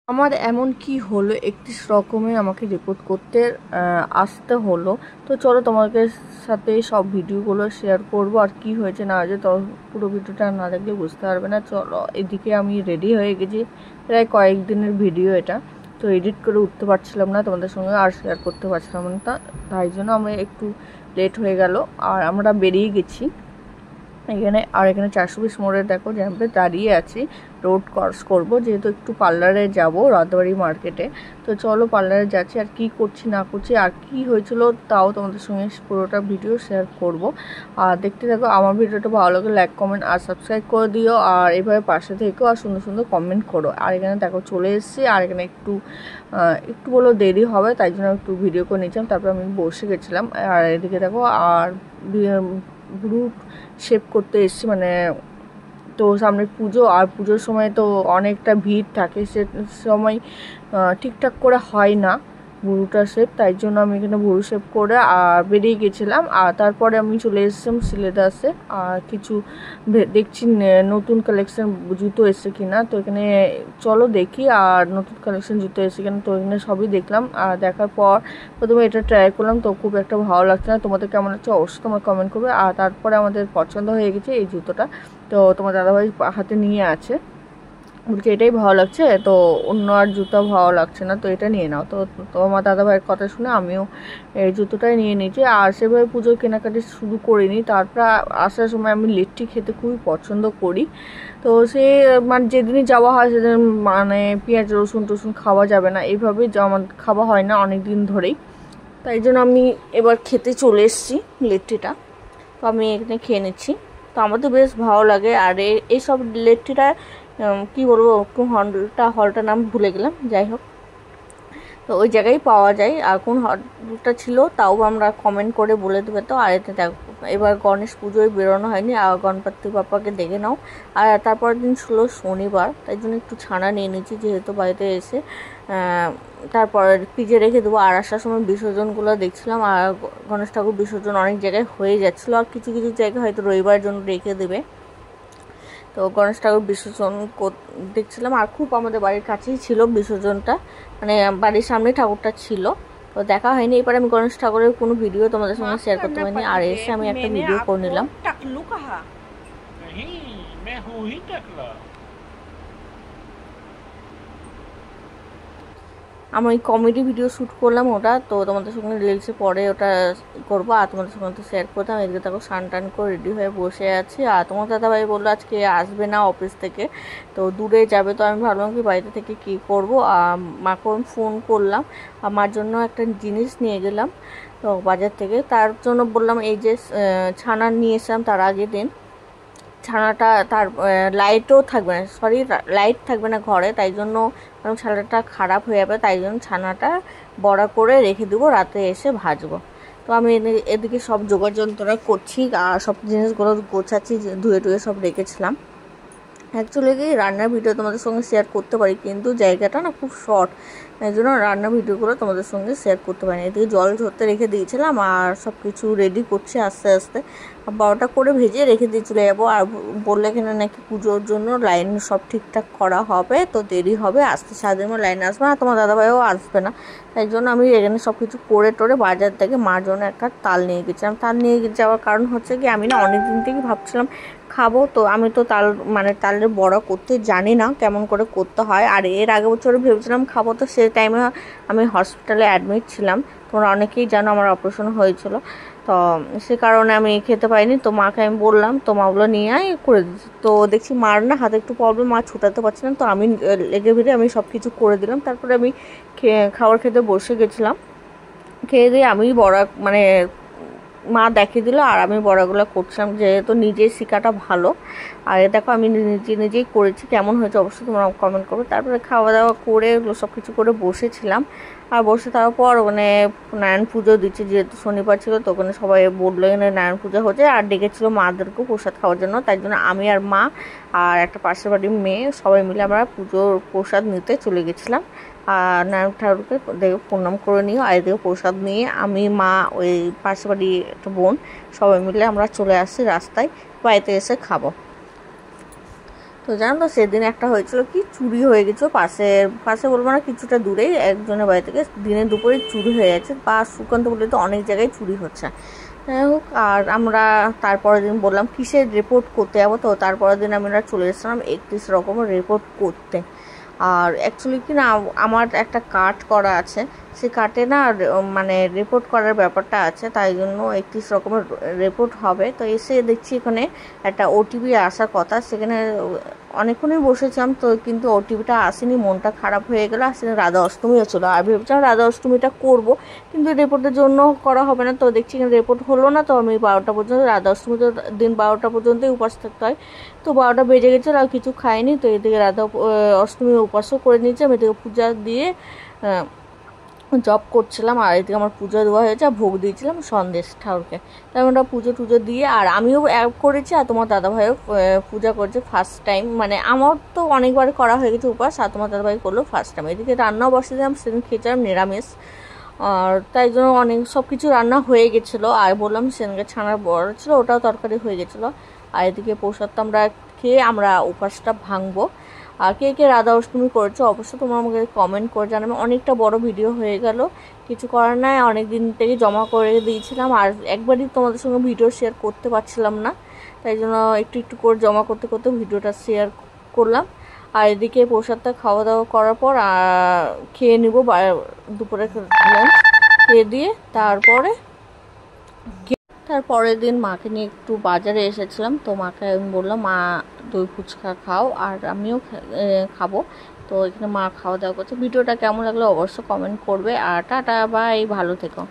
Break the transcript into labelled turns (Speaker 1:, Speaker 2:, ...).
Speaker 1: আমার এমন কি হলো 31 রকমে আমাকে রিপোর্ট করতে আসতে হলো। তো চলো তোমাদের সাথে সব ভিডিওগুলো শেয়ার করব আর কি হয়েছে না হয়েছে। তো পুরো ভিডিওটা না দেখলে বুঝতে পারবে না। চলো, এদিকে আমি রেডি হয়ে গেছি, প্রায় কয়েকদিনের ভিডিও এটা। তো এডিট করে উঠতে পারছিলাম না তোমাদের সঙ্গে, আর শেয়ার করতে পারছিলাম না, তাই জন্য আমরা একটু লেট হয়ে গেল আর আমরা বেরিয়ে গেছি। এখানে 420 মোড়ে দেখো জ্যাম্পে দাঁড়িয়ে আছি, রোড ক্রস করব যেহেতু একটু পার্লারে যাব রাতবাড়ি মার্কেটে। তো চলো পার্লারে যাচ্ছি, আর কি করছি না করছি আর কি হয়েছিল তাও তোমাদের সঙ্গে পুরোটা ভিডিও শেয়ার করব। আর দেখতে থাকো, আমার ভিডিওটা ভালো লাগে লাইক কমেন্ট আর সাবস্ক্রাইব করে দিও, আর এইভাবে পাশে থেকেও আর সুন্দর সুন্দর কমেন্ট করো। আর এখানে দেখো চলে এসেছি, আর এখানে একটু বলো দেরি হবে তাই জন্য একটু ভিডিও করে নিয়েছিলাম, তারপর আমি বসে গেছিলাম। আর এদিকে দেখো আর ব্রু শেভ করতে এসেছি, তো সামনে পুজো, আর পুজোর সময় তো অনেকটা ভিড় থাকে, সে সময় ঠিকঠাক করে হয় না ভুরুটা শেপ, তাই জন্য আমি এখানে ভুরু শেপ করে আর বেরিয়ে গেছিলাম। আর তারপরে আমি চলে এসেছিলাম সিলেদাসে, আর কিছু দেখছি নতুন কালেকশন জুতো এসছে কিনা। তো এখানে চলো দেখি, আর নতুন কালেকশন জুতো এসছে কিনা। তো এখানে সবই দেখলাম, আর দেখার পর প্রথমে এটা ট্রাই করলাম, তো খুব একটা ভালো লাগছে না। তোমাদের কেমন লাগছে অবশ্যই তোমার কমেন্ট করবে। আর তারপরে আমাদের পছন্দ হয়ে গেছে এই জুতোটা, তো তোমার দাদাভাই হাতে নিয়ে আছে, বলছে এটাই ভালো লাগছে, তো অন্য আর জুতো ভালো লাগছে না, তো এটা নিয়ে নাও। তো তোমার দাদাভাইয়ের কথা শুনে আমিও এই জুতোটাই নিয়ে নিয়েছি। আর সেভাবে পুজোর কেনাকাটি শুরু করিনি। তারপর আসার সময় আমি লিট্টি খেতে খুবই পছন্দ করি, তো সে যেদিনই যাওয়া হয় সেদিন পেঁয়াজ রসুন টসুন খাওয়া যাবে না, এইভাবেই আমার খাওয়া হয় না অনেক দিন ধরেই, তাই জন্য আমি এবার খেতে চলে এসেছি লিট্টিটা। তো আমি এখানে খেয়ে নিচ্ছি, তো আমার তো বেশ ভালো লাগে। আর এইসব লিট্টিটা কি বলবো, একটু হলটার নাম ভুলে গেলাম, যাই হোক তো ওই জায়গায় পাওয়া যায়। আর কোন হলটা ছিল তাও আমরা কমেন্ট করে বলে দেবে। তো আর এতে দেখো এবার গণেশ পুজোয় বেরোনো হয়নি, আর গণপতি বাপ্পাকে দেখে নাও। আর তারপরের দিন ছিল শনিবার, তাই জন্য একটু ছানা নিয়ে নিচ্ছি যেহেতু বাড়িতে এসে তারপর ফ্রিজে রেখে দেবো। আর আসার সময় বিসর্জনগুলো দেখছিলাম, আর গণেশ ঠাকুর বিসর্জন অনেক জায়গায় হয়ে যাচ্ছিলো, আর কিছু কিছু জায়গায় হয়তো রবিবার জন্য রেখে দেবে। তো গণেশ ঠাকুর বিসর্জন দেখছিলাম, আর খুব আমাদের বাড়ির কাছেই ছিল বিসর্জনটা, বাড়ির সামনে ঠাকুরটা ছিল। তো দেখা হয়নি, এবার আমি গণেশ ঠাকুরের কোনো ভিডিও তোমাদের সঙ্গে শেয়ার করতে পারিনি। আর এসে আমি একটা ভিডিও করে নিলাম। আমি কমেডি ভিডিও শ্যুট করলাম ওটা, তো তোমাদের সঙ্গে রিলসে পরে ওটা করবো, আর তোমাদের সঙ্গে তো শেয়ার করতাম। এদিকে তাকে স্নান টান করে রেডি হয়ে বসে আছি। আর তোমার দাদাভাই বললো আজকে আসবে না অফিস থেকে, তো দূরে যাবে। তো আমি ভাবলাম কি বাড়িতে থেকে কি করবো, মাকে আমি ফোন করলাম, আমার জন্য একটা জিনিস নিয়ে গেলাম তো বাজার থেকে। তার জন্য বললাম এই যে ছানা নিয়ে এসলাম তার আগের দিন, ছানাটা তার লাইটও থাকবে না, লাইট থাকবে না ঘরে, তাই জন্য ছানাটা খারাপ হয়ে যাবে, তাই জন্য ছানাটা বড়া করে রেখে দেবো, রাতে এসে ভাজবো। তো আমি এদিকে সব জোগাড় যন্ত্রণা করছি, আর সব জিনিসগুলো গোছাচ্ছি, ধুয়ে টুয়ে সব রেখেছিলাম। অ্যাকচুয়ালি কি রান্নার ভিডিও তোমাদের সঙ্গে শেয়ার করতে পারি, কিন্তু জায়গাটা না খুব শর্ট, এই জন্য রান্নার ভিডিওগুলো তোমাদের সঙ্গে শেয়ার করতে পারিনি। এদিকে জল ঝরতে রেখে দিয়েছিলাম, আর সব কিছু রেডি করছি আস্তে আস্তে, 12টা করে ভেজে রেখে দিয়ে চলে যাবো। আর বললে এখানে নাকি পুজোর জন্য লাইন সব ঠিকঠাক করা হবে, তো দেরি হবে আসতে, সারাদিন লাইন আসবে না, তোমার দাদাভাইও আসবে না, তাই জন্য আমি এখানে সব কিছু করে টোরে বাজার থেকে মার জন্য একটা তাল নিয়ে গেছিলাম। তাল নিয়ে যাওয়ার কারণ হচ্ছে কি, আমি না অনেক দিন থেকে ভাবছিলাম খাবো, তো আমি তো তালের বড়া করতে জানি না কেমন করে করতে হয়। আর এর আগে বছরে ভেবেছিলাম খাবো, তো সেই টাইমে আমি হসপিটালে অ্যাডমিট ছিলাম, তোমরা অনেকেই জানো আমার অপারেশন হয়েছিল, তো সে কারণে আমি খেতে পাইনি। তো মাকে আমি বললাম, তো মা ওগুলো নিয়ে করে দিচ্ছি। তো দেখছি মার না হাতে একটু প্রবলেম, মা ছুটাতে পারছি না, তো আমি লেগে ভিড়ে আমি সব কিছু করে দিলাম। তারপরে আমি খাবার খেতে বসে গেছিলাম। খেয়ে দিয়ে আমি বড়া মা দেখিয়ে দিল, আর আমি বড়াগুলো করছিলাম, যেহেতু নিজের শেখাটা ভালো। আর দেখো আমি নিজেই করেছি, কেমন হয়েছে অবশ্যই তোমরা কমেন্ট করবে। তারপরে খাওয়া দাওয়া করে সব কিছু করে বসেছিলাম, আর বসে থাকার পর নারায়ণ পুজো দিচ্ছে, যেহেতু শনিবার ছিল, তো ওখানে সবাই বললো এখানে নারায়ণ পুজো হচ্ছে, আর ডেকেছিল মাদেরকেও প্রসাদ খাওয়ার জন্য, তাই জন্য আমি আর মা আর একটা পাশের বাড়ির মেয়ে সবাই মিলে আমরা পুজোর প্রসাদ নিতে চলে গেছিলাম। আর নারায়ণ ঠাকুরকে দেখে প্রণাম করে নিয়ে, আর এদিকে প্রসাদ নিয়ে আমি মা ওই পাশের বাড়ি একটা বোন সবাই মিলে আমরা চলে আসছি রাস্তায়, বাড়িতে এসে খাবো। তো জানো তো সেদিন একটা হয়েছিল কি, চুরি হয়ে গেছিলো পাশে পাশে বলবো না, কিছুটা দূরেই একজনের বাড়ি থেকে দিনের দুপুরে চুরি হয়ে গেছে। বা সুকান্ত বলে তো অনেক জায়গায় চুরি হচ্ছে। যাই হোক, আর আমরা তারপরের দিন বললাম কিসের রিপোর্ট করতে যাবো, তো তারপরের দিন আমরা চলে এসেছিলাম 31 রকমের রিপোর্ট করতে। আর অ্যাকচুয়ালি কি না, আমার একটা কার্ড করা আছে, সেই কার্ডে না মানে রিপোর্ট করার ব্যাপারটা আছে, তাই জন্য 31 রকমের রিপোর্ট হবে। তো এসে দেখছি এখানে একটা ওটিপি আসার কথা, সেখানে অনেকক্ষণই বসেছিলাম, তো কিন্তু ওটিপিটা আসেনি, মনটা খারাপ হয়ে গেলো। আর সেখানে রাধা অষ্টমীও ছিল, আর ভেবেছিলাম রাধা অষ্টমীটা করবো, কিন্তু রিপোর্টের জন্য করা হবে না। তো দেখছি এখানে রিপোর্ট হলো না, তো আমি 12টা পর্যন্ত, রাধা অষ্টমী তো দিন 12টা পর্যন্তই উপাস থাকতে হয়, তো 12টা বেজে গেছিলো, আর কিছু খাইনি। তো এদিকে রাধা অষ্টমী উপাসও করে নিয়েছি, আমি এদিকে পূজা দিয়ে জব করছিলাম, আর এদিকে আমার পুজো দেওয়া হয়েছে, আর ভোগ দিয়েছিলাম সন্দেশ ঠাকুরকে। তাই আমরা পুজো টুজো দিয়ে, আর আমিও করেছি, আর তোমার দাদাভাইও পূজা করছে ফার্স্ট টাইম। মানে আমার তো অনেকবার করা হয়ে গেছে উপাস, আর তোমার দাদাভাই করলো ফার্স্ট টাইম। এদিকে রান্নাও বসে দিলাম, সেদিন খেয়েছিলাম নিরামিষ, আর তাই জন্য অনেক সব কিছু রান্না হয়ে গেছিলো। আর বললাম সেদিনকে ছানার বড় ছিল, ওটাও তরকারি হয়ে গেছিলো। আর এদিকে প্রসাদটা আমরা খেয়ে আমরা উপাসটা ভাঙবো। আর কে কে রাধা অষ্টমী করেছো অবশ্যই তোমরা আমাকে কমেন্ট করে জানাবে। অনেকটা বড় ভিডিও হয়ে গেল, কিছু করার নাই, অনেক দিন থেকে জমা করে দিয়েছিলাম, আর একবারই তোমাদের সঙ্গে ভিডিও শেয়ার করতে পারছিলাম না, তাই জন্য একটু একটু করে জমা করতে করতে ভিডিওটা শেয়ার করলাম। আর এদিকে প্রসাদটা খাওয়া দাওয়া করার পর খেয়ে নিব দুপুরে লাঞ্চ, খেয়ে দিয়ে তারপরের দিন মাকে নিয়ে একটু বাজারে এসেছিলাম। তো মাকে আমি বললাম মা দই ফুচকা খাও, আর আমিও খাবো। তো এখানে মা খাওয়া দাওয়া করছে। ভিডিওটা কেমন লাগলো অবশ্যই কমেন্ট করবে, আর টাটা বাই, ভালো থেকো।